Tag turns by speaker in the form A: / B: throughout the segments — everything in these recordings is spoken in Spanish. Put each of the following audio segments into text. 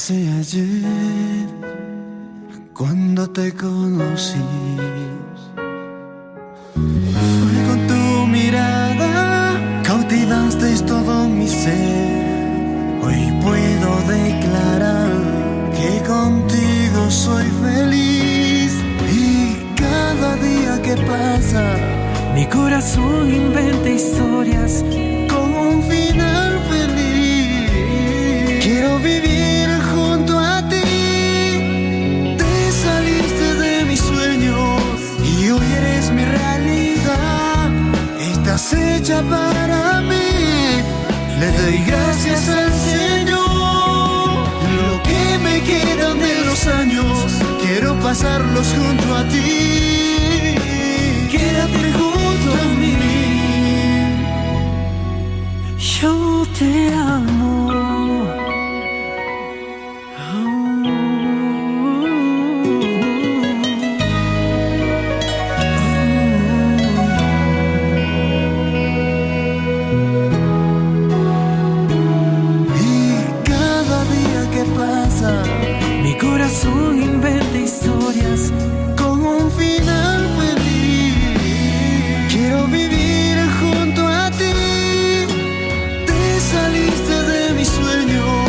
A: Parece ayer cuando te conocí. Fue con tu mirada, cautivaste todo mi ser. Hoy puedo declarar que contigo soy feliz. Y cada día que pasa, mi corazón inventa historias con un final feliz. Quiero vivir junto a ti. Te saliste de mis sueños y hoy eres mi realidad. Estás hecha para mí. Le doy gracias al Señor. Lo que me quedan de los años, quiero pasarlos junto a ti. Quédate junto a mí. Yo te amo. Mi corazón inventa historias con un final feliz. Quiero vivir junto a ti. Te saliste de mis sueños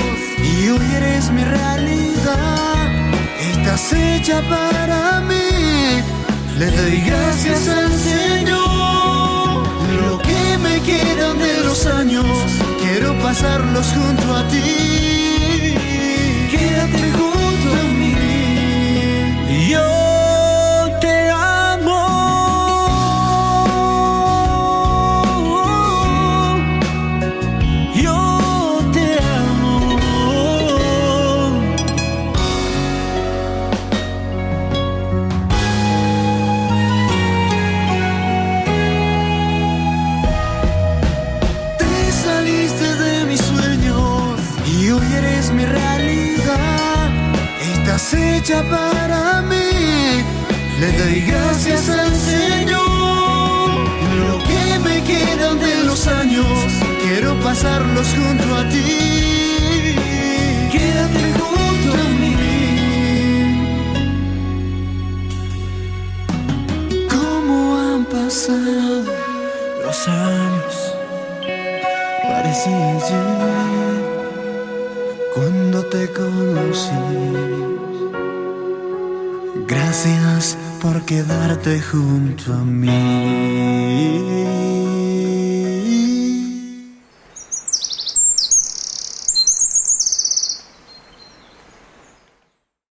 A: y hoy eres mi realidad. Estás hecha para mí. Le doy gracias al Señor. Lo que me quedan de los años, quiero pasarlos junto a ti. Quédate junto a mí. Yo te amo. Yo te amo. Te saliste de mis sueños y hoy eres mi realidad. Estás hecha para mí. Le doy gracias al Señor. Lo que me quedan de los años, quiero pasarlos junto a ti. Quédate junto a mí. ¿Cómo han pasado los años? Parecía ayer cuando te conocí. Gracias por quedarte junto a mí.